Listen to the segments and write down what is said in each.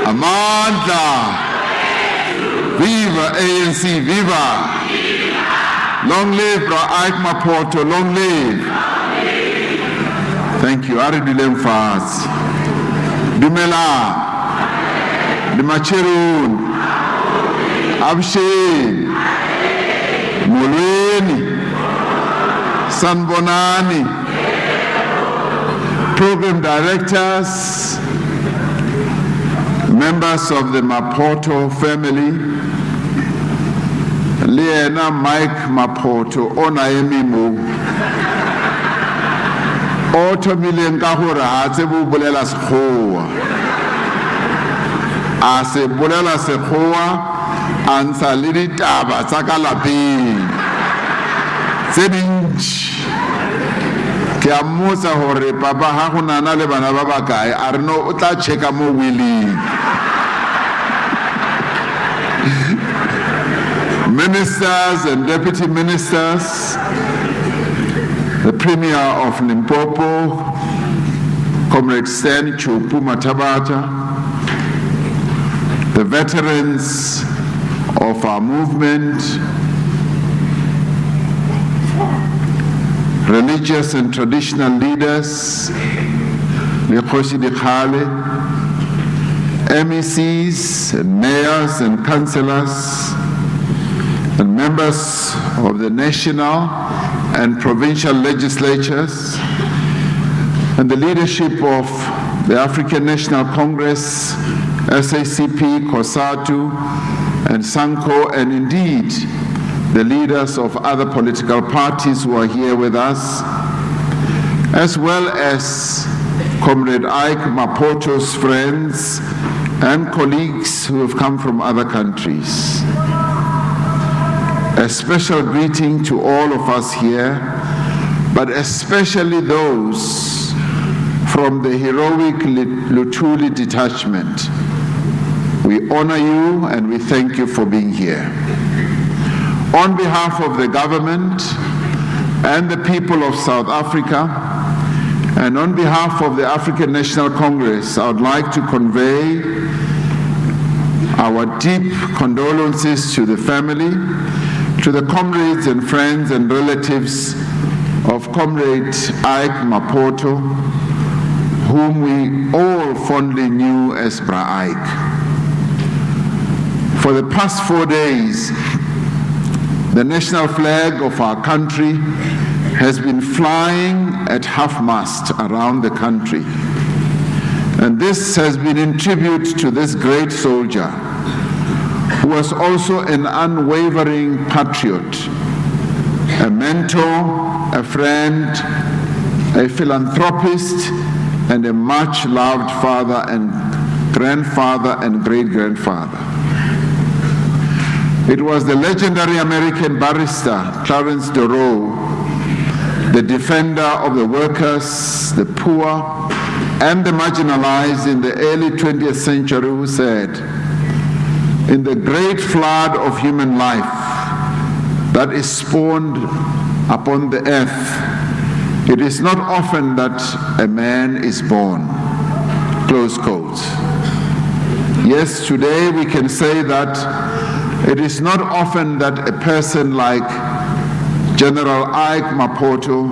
Amandla! Viva ANC, viva! Long live Isaac Maphoto, long live! Thank you. Ari dilem fast. Dumela! Dimachirun! Abshin! Mulweni! Sanbonani! Program directors, members of the Maphoto family, Liena Mike Maphoto, Onaemimu, Otto Milenkahura, Asebu Bulela Schoa, Ase Bulela Sehoa, and Salini Taba, Sakalapi, Zedinch. Kiamusa hore papa hakuna nale bana baba kai arno uta cheka mo wili. Ministers and deputy ministers, the Premier of Limpopo, Comrade Sen Chupu Matabata, the veterans of our movement, religious and traditional leaders, MECs and mayors and councillors, and members of the national and provincial legislatures, and the leadership of the African National Congress, SACP, COSATU, and SANCO, and indeed the leaders of other political parties who are here with us, as well as Comrade Isaac Maphoto's friends and colleagues who have come from other countries. A special greeting to all of us here, but especially those from the heroic LUTHULI detachment. We honor you and we thank you for being here. On behalf of the government and the people of South Africa, and on behalf of the African National Congress, I would like to convey our deep condolences to the family, to the comrades and friends and relatives of Comrade Isaac Maphoto, whom we all fondly knew as Bra Ike. For the past 4 days, the national flag of our country has been flying at half-mast around the country. And this has been in tribute to this great soldier, who was also an unwavering patriot, a mentor, a friend, a philanthropist, and a much-loved father and grandfather and great-grandfather. It was the legendary American barrister, Clarence Dorough, the defender of the workers, the poor, and the marginalized in the early 20th century, who said, "In the great flood of human life that is spawned upon the earth, it is not often that a man is born." Close quote. Yes, today we can say that it is not often that a person like General Isaac Maphoto,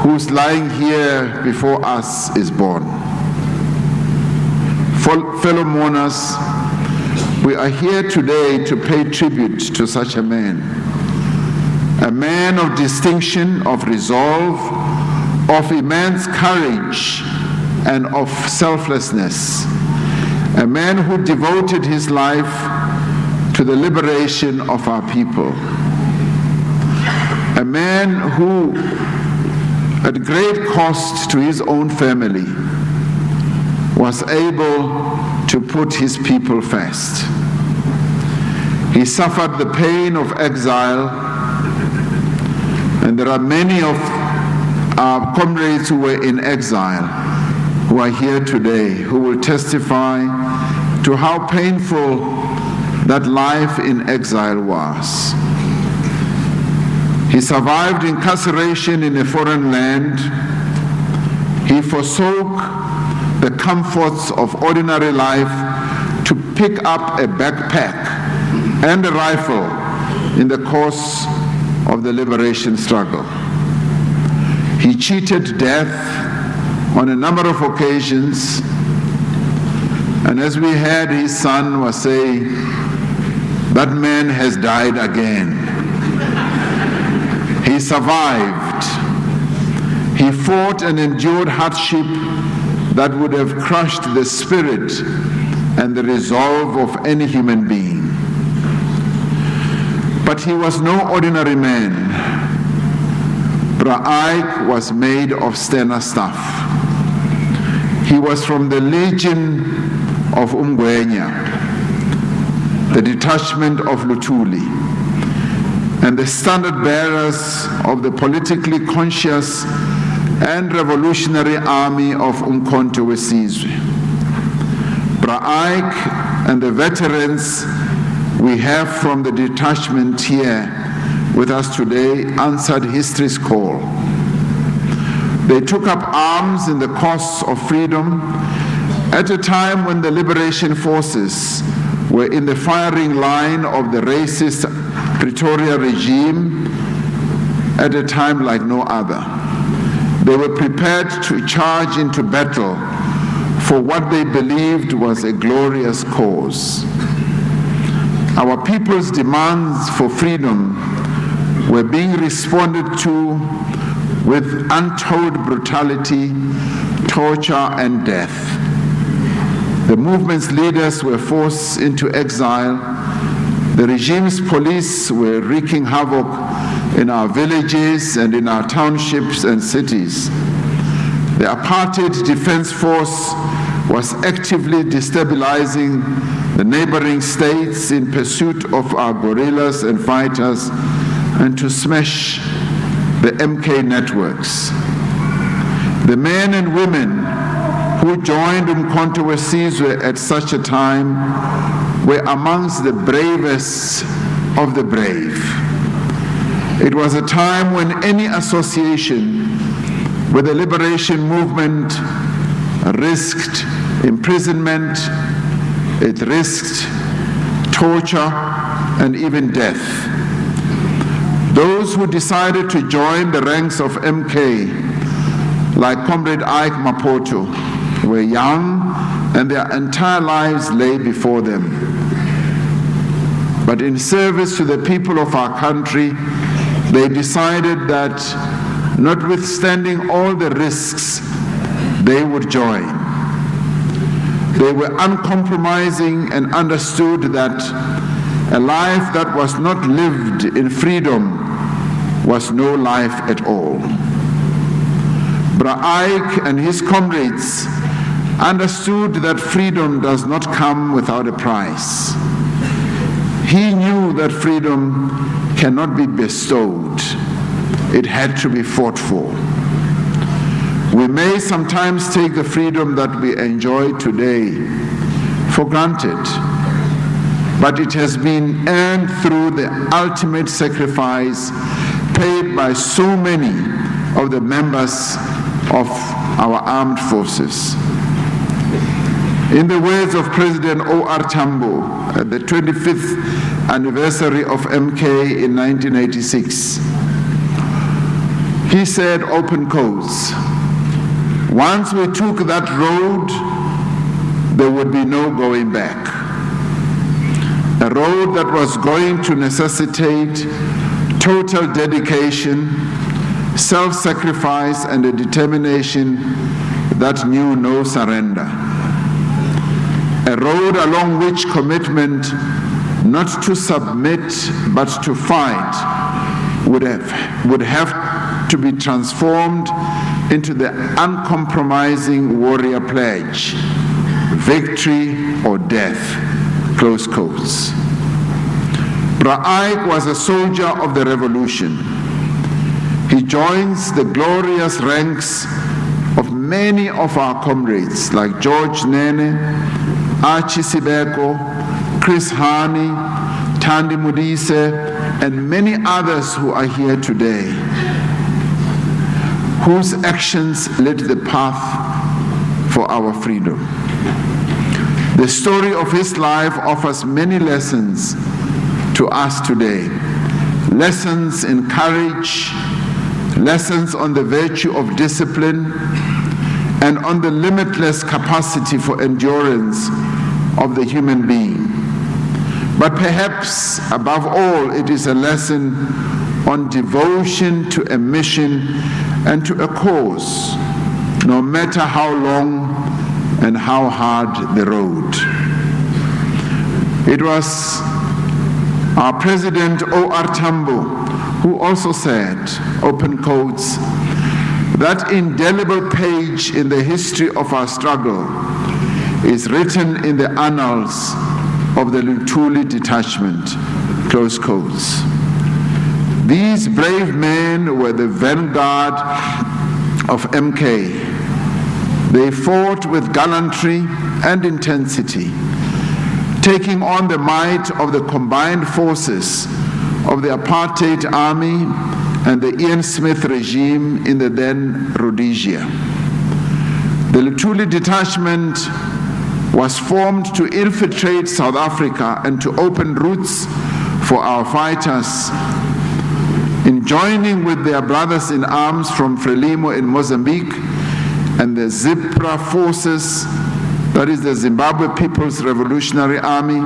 who's lying here before us, is born. Fellow mourners, we are here today to pay tribute to such a man of distinction, of resolve, of immense courage, and of selflessness, a man who devoted his life to the liberation of our people. a man who, at great cost to his own family, was able to put his people first. He suffered the pain of exile, and there are many of our comrades who were in exile who are here today who will testify to how painful that life in exile was. He survived incarceration in a foreign land. He forsook the comforts of ordinary life to pick up a backpack and a rifle in the course of the liberation struggle. He cheated death on a number of occasions, and as we heard his son was saying, that man has died again. He survived. He fought and endured hardship that would have crushed the spirit and the resolve of any human being. But he was no ordinary man. Bra Ike was made of sterner stuff. He was from the Legion of Umgwenya, the detachment of LUTHULI, and the standard bearers of the politically conscious and revolutionary army of Umkhonto weSizwe. Bra Ike and the veterans we have from the detachment here with us today answered history's call. They took up arms in the cause of freedom at a time when the liberation forces were in the firing line of the racist Pretoria regime at a time like no other. They were prepared to charge into battle for what they believed was a glorious cause. Our people's demands for freedom were being responded to with untold brutality, torture, and death. The movement's leaders were forced into exile. The regime's police were wreaking havoc in our villages and in our townships and cities. The apartheid defense force was actively destabilizing the neighboring states in pursuit of our guerrillas and fighters and to smash the MK networks. The men and women who joined Umkhonto weSizwe at such a time were amongst the bravest of the brave. It was a time when any association with the liberation movement risked imprisonment, it risked torture, and even death. Those who decided to join the ranks of MK, like Comrade Isaac Maphoto, were young and their entire lives lay before them. But in service to the people of our country, they decided that notwithstanding all the risks, they would join. They were uncompromising and understood that a life that was not lived in freedom was no life at all. Bra Ike and his comrades understood that freedom does not come without a price. He knew that freedom cannot be bestowed. It had to be fought for. We may sometimes take the freedom that we enjoy today for granted, but it has been earned through the ultimate sacrifice paid by so many of the members of our armed forces. In the words of President O.R. Tambo at the 25th anniversary of MK in 1986, he said, open quotes, "Once we took that road, there would be no going back. A road that was going to necessitate total dedication, self-sacrifice, and a determination that knew no surrender. A road along which commitment not to submit but to fight would have to be transformed into the uncompromising warrior pledge, victory or death, close quotes. Bra Ike was a soldier of the revolution. He joins the glorious ranks of many of our comrades like George Nene, Archie Sibeko, Chris Hani, Thandi Modise, and many others who are here today, whose actions lit the path for our freedom. The story of his life offers many lessons to us today. Lessons in courage, lessons on the virtue of discipline, and on the limitless capacity for endurance of the human being. But perhaps, above all, it is a lesson on devotion to a mission and to a cause, no matter how long and how hard the road. It was our President O.R. Tambo who also said, open quotes, that indelible page in the history of our struggle is written in the annals of the LUTHULI detachment, close quotes. These brave men were the vanguard of MK. They fought with gallantry and intensity, taking on the might of the combined forces of the apartheid army and the Ian Smith regime in the then Rhodesia. The LUTHULI detachment was formed to infiltrate South Africa and to open routes for our fighters in joining with their brothers in arms from Frelimo in Mozambique and the ZIPRA forces, that is the Zimbabwe People's Revolutionary Army.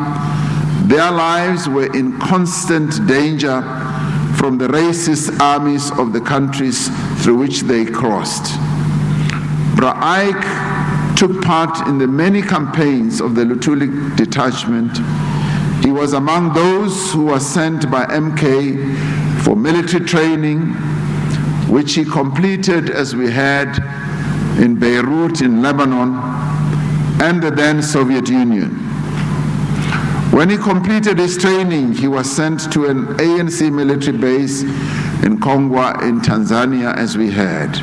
Their lives were in constant danger from the racist armies of the countries through which they crossed. Bra Ike took part in the many campaigns of the LUTHULI detachment. He was among those who were sent by MK for military training, which he completed, as we had, in Beirut in Lebanon and the then Soviet Union. When he completed his training, he was sent to an ANC military base in Kongwa in Tanzania, as we had.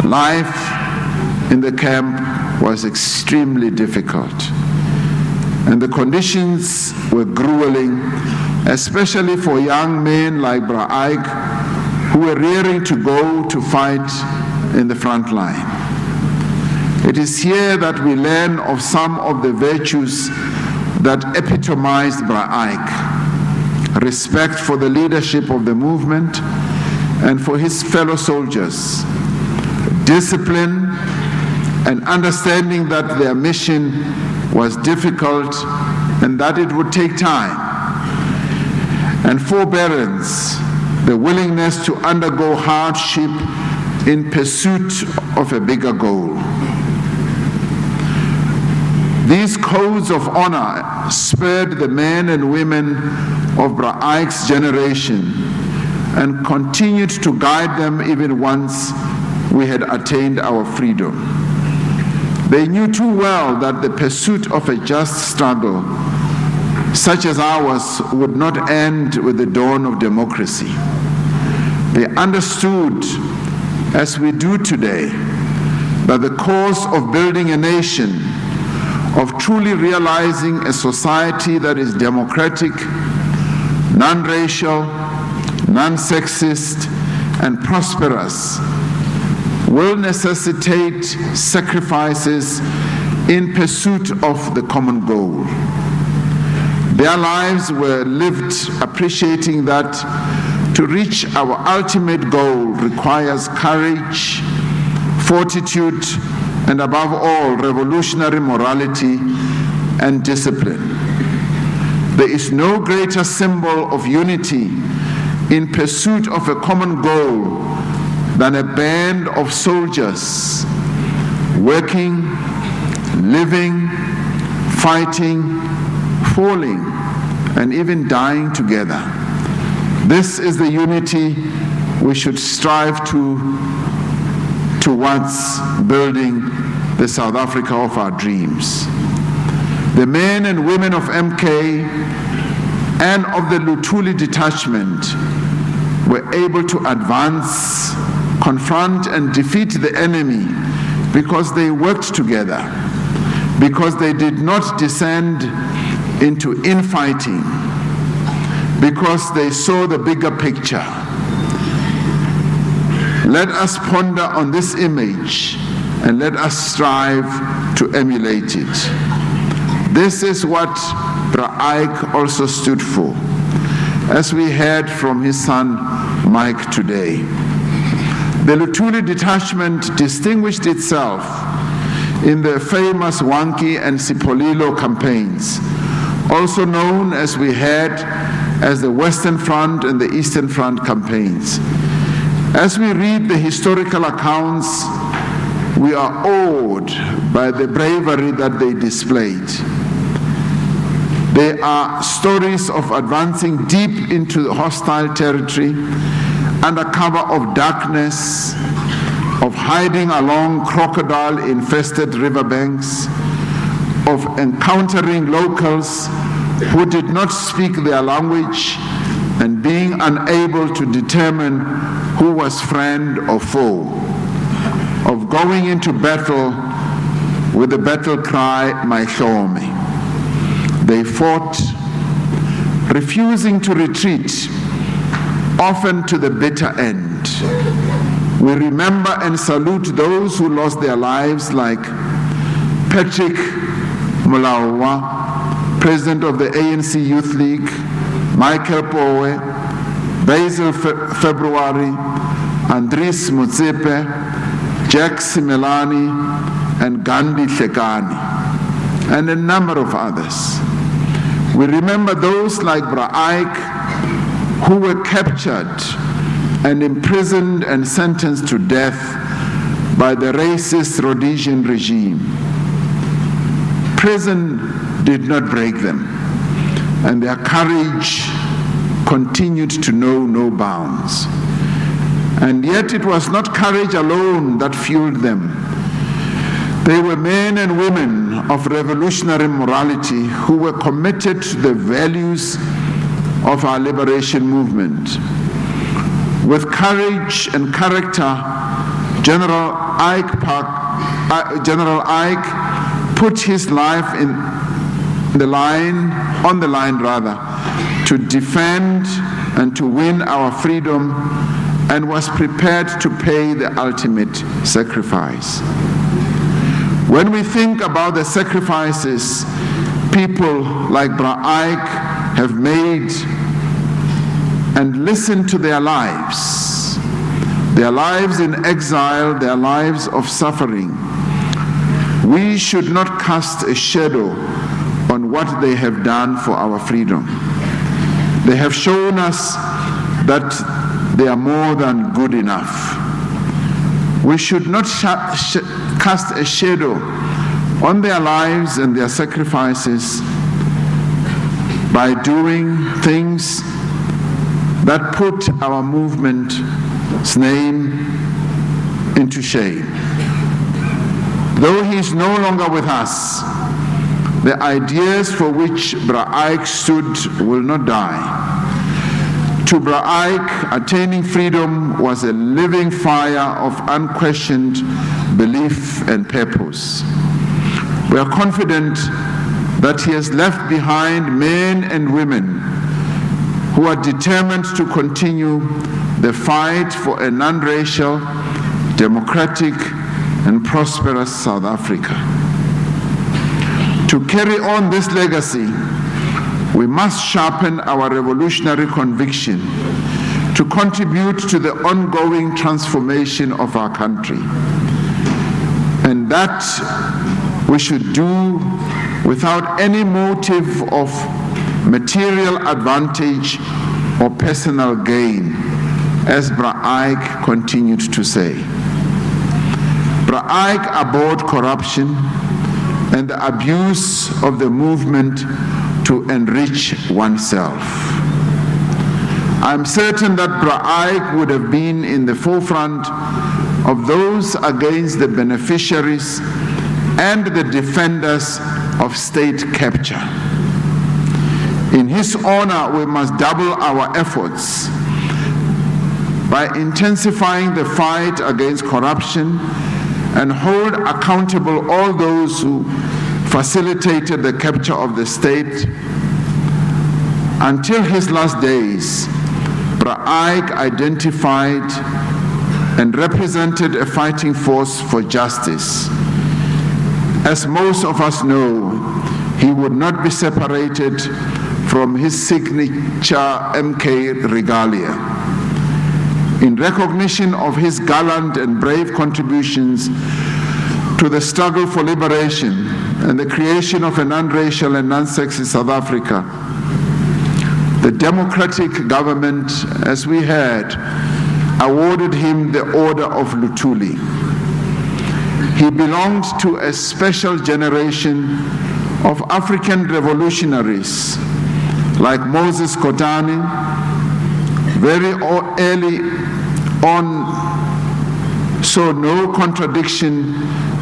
Life in the camp was extremely difficult, and the conditions were grueling, especially for young men like Bra Ike, who were rearing to go to fight in the front line. It is here that we learn of some of the virtues that epitomized Bra Ike: respect for the leadership of the movement and for his fellow soldiers, discipline, and understanding that their mission was difficult and that it would take time, and forbearance, the willingness to undergo hardship in pursuit of a bigger goal. These codes of honor spurred the men and women of Bra Ike's generation and continued to guide them even once we had attained our freedom. They knew too well that the pursuit of a just struggle, such as ours, would not end with the dawn of democracy. They understood, as we do today, that the cause of building a nation, of truly realizing a society that is democratic, non-racial, non-sexist, and prosperous, will necessitate sacrifices in pursuit of the common goal. Their lives were lived appreciating that to reach our ultimate goal requires courage, fortitude, and above all, revolutionary morality and discipline. There is no greater symbol of unity in pursuit of a common goal than a band of soldiers working, living, fighting, falling, and even dying together. This is the unity we should strive towards building the South Africa of our dreams. The men and women of MK and of the LUTHULI detachment were able to advance, confront and defeat the enemy because they worked together, because they did not descend into infighting, because they saw the bigger picture. Let us ponder on this image and let us strive to emulate it. This is what Bra Ike also stood for, as we heard from his son Mike today. The LUTHULI detachment distinguished itself in the famous Wanki and Sipolilo campaigns, also known, as we heard, as the Western Front and the Eastern Front campaigns. As we read the historical accounts, we are awed by the bravery that they displayed. They are stories of advancing deep into hostile territory under cover of darkness, of hiding along crocodile-infested riverbanks, of encountering locals who did not speak their language and being unable to determine who was friend or foe, of going into battle with the battle cry, "Mahlome." They fought, refusing to retreat, often to the bitter end. We remember and salute those who lost their lives, like Patrick Molawa, President of the ANC Youth League, Michael Powe, Basil February, Andries Motsepe, Jack Simelani, and Gandhi Hlekani, and a number of others. We remember those like Bra Ike, who were captured and imprisoned and sentenced to death by the racist Rhodesian regime. Prison did not break them, and their courage continued to know no bounds. And yet it was not courage alone that fueled them. They were men and women of revolutionary morality who were committed to the values of our liberation movement. With courage and character, General Ike put his life on the line, to defend and to win our freedom, and was prepared to pay the ultimate sacrifice. When we think about the sacrifices people like Bra Ike have made and listen to their lives in exile, their lives of suffering, we should not cast a shadow on what they have done for our freedom. They have shown us that they are more than good enough. We should not cast a shadow on their lives and their sacrifices by doing things that put our movement's name into shame. Though he is no longer with us, the ideas for which Bra Ike stood will not die. To Bra Ike, attaining freedom was a living fire of unquestioned belief and purpose. We are confident that he has left behind men and women who are determined to continue the fight for a non-racial, democratic, and prosperous South Africa. To carry on this legacy, we must sharpen our revolutionary conviction to contribute to the ongoing transformation of our country. And that we should do without any motive of material advantage or personal gain, as Bra Ike continued to say. Bra Ike abhorred corruption and the abuse of the movement to enrich oneself. I'm certain that Ike would have been in the forefront of those against the beneficiaries and the defenders of state capture. In his honor, we must double our efforts by intensifying the fight against corruption and hold accountable all those who facilitated the capture of the state. Until his last days, Ike identified and represented a fighting force for justice. As most of us know, he would not be separated from his signature MK regalia. In recognition of his gallant and brave contributions to the struggle for liberation and the creation of a non-racial and non-sexist South Africa, the democratic government, as we heard, awarded him the Order of LUTHULI. He belonged to a special generation of African revolutionaries like Moses Kotane. Very early on, saw no contradiction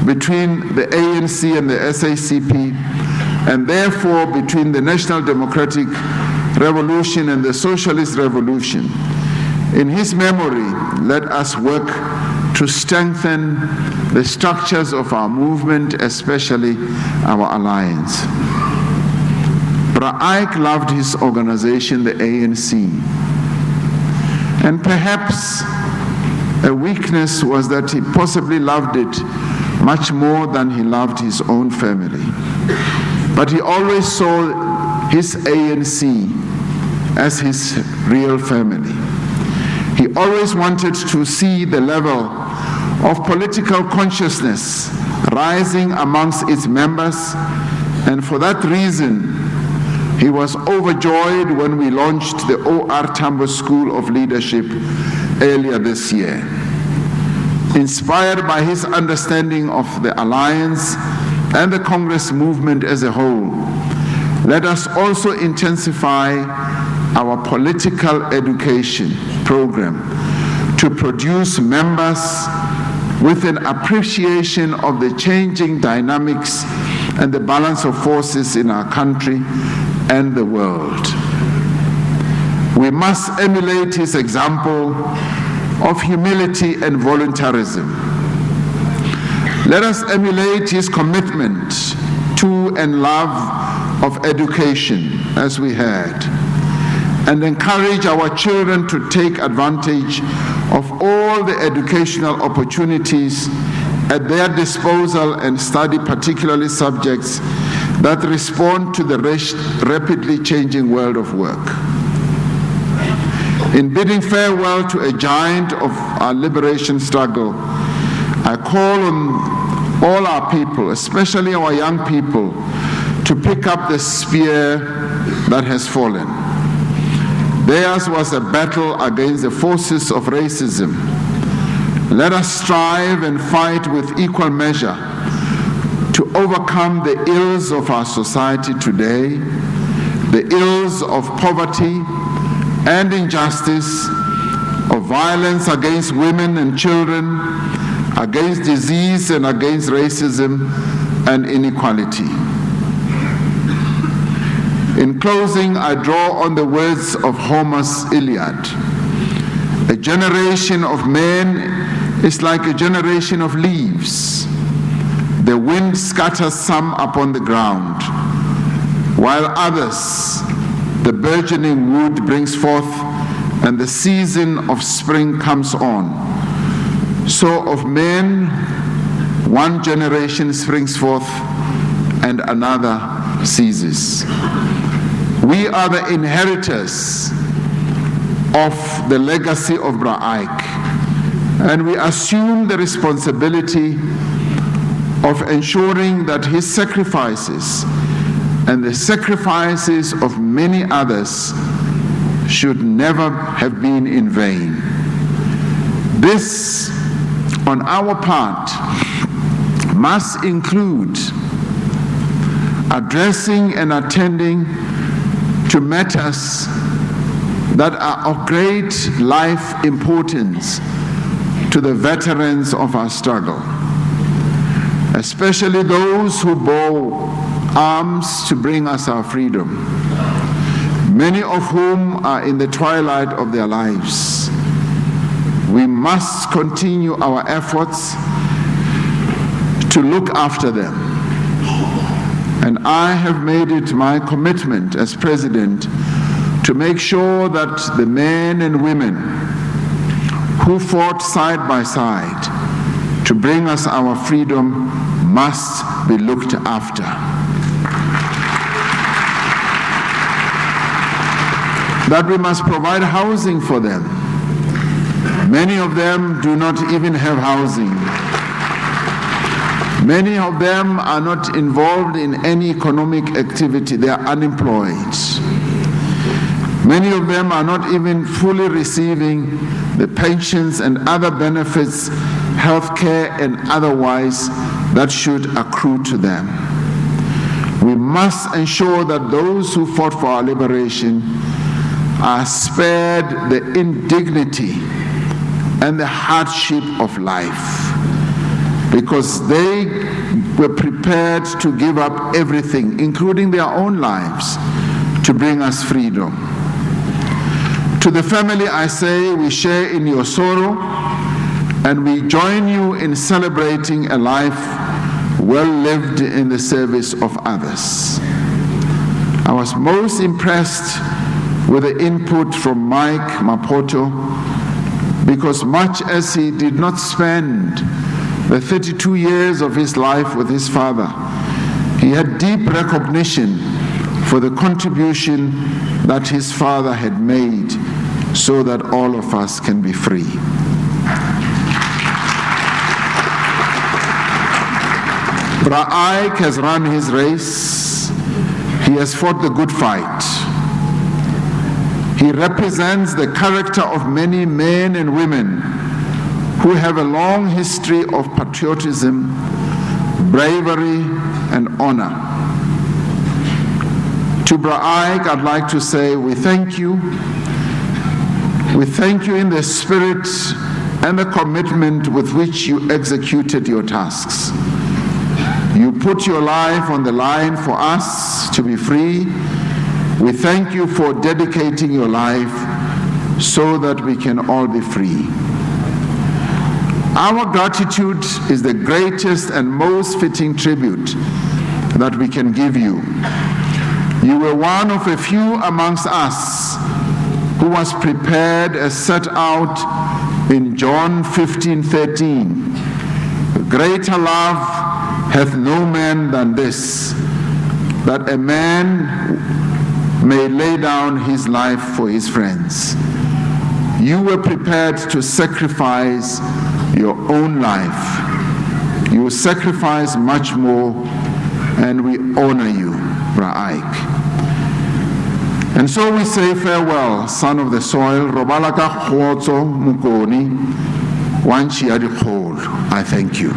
between the ANC and the SACP, and therefore between the National Democratic Revolution and the Socialist Revolution. In his memory, let us work to strengthen the structures of our movement, especially our alliance. Ike loved his organization, the ANC, and perhaps a weakness was that he possibly loved it much more than he loved his own family. But he always saw his ANC as his real family. He always wanted to see the level of political consciousness rising amongst its members, and for that reason, he was overjoyed when we launched the O.R. Tambo School of Leadership earlier this year. Inspired by his understanding of the Alliance and the Congress movement as a whole, let us also intensify our political education program to produce members with an appreciation of the changing dynamics and the balance of forces in our country and the world. We must emulate his example of humility and voluntarism. Let us emulate his commitment to and love of education, as we heard, and encourage our children to take advantage of all the educational opportunities at their disposal and study particularly subjects that respond to the rapidly changing world of work. In bidding farewell to a giant of our liberation struggle, I call on all our people, especially our young people, to pick up the spear that has fallen. Theirs was a battle against the forces of racism. Let us strive and fight with equal measure to overcome the ills of our society today, the ills of poverty and injustice, of violence against women and children, against disease and against racism and inequality. In closing, I draw on the words of Homer's Iliad. A generation of men is like a generation of leaves. The wind scatters some upon the ground, while others the burgeoning wood brings forth, and the season of spring comes on. So of men, one generation springs forth, and another ceases. We are the inheritors of the legacy of Ike, and we assume the responsibility of ensuring that his sacrifices and the sacrifices of many others should never have been in vain. This, on our part, must include addressing and attending to matters that are of great life importance to the veterans of our struggle, especially those who bore arms to bring us our freedom, many of whom are in the twilight of their lives. We must continue our efforts to look after them. And I have made it my commitment as president to make sure that the men and women who fought side by side to bring us our freedom must be looked after. That we must provide housing for them. Many of them do not even have housing. Many of them are not involved in any economic activity. They are unemployed. Many of them are not even fully receiving the pensions and other benefits, health care and otherwise, that should accrue to them. We must ensure that those who fought for our liberation are spared the indignity and the hardship of life, because they were prepared to give up everything, including their own lives, to bring us freedom. To the family I say, we share in your sorrow and we join you in celebrating a life well lived in the service of others. I was most impressed with the input from Mike Maphoto, because much as he did not spend the 32 years of his life with his father, he had deep recognition for the contribution that his father had made so that all of us can be free. Bra Ike has run his race. He has fought the good fight. He represents the character of many men and women who have a long history of patriotism, bravery, and honor. To Bra Ike, I'd like to say we thank you. We thank you in the spirit and the commitment with which you executed your tasks. You put your life on the line for us to be free. We thank you for dedicating your life so that we can all be free. Our gratitude is the greatest and most fitting tribute that we can give you. You were one of a few amongst us who was prepared as set out in John 15:13. Greater love hath no man than this, that a man may lay down his life for his friends. You were prepared to sacrifice your own life. You sacrifice much more, and we honor you, Bra Ike. And so we say farewell, son of the soil, Robalaka Khotso Mukoni, Wanchi Adikol. I thank you.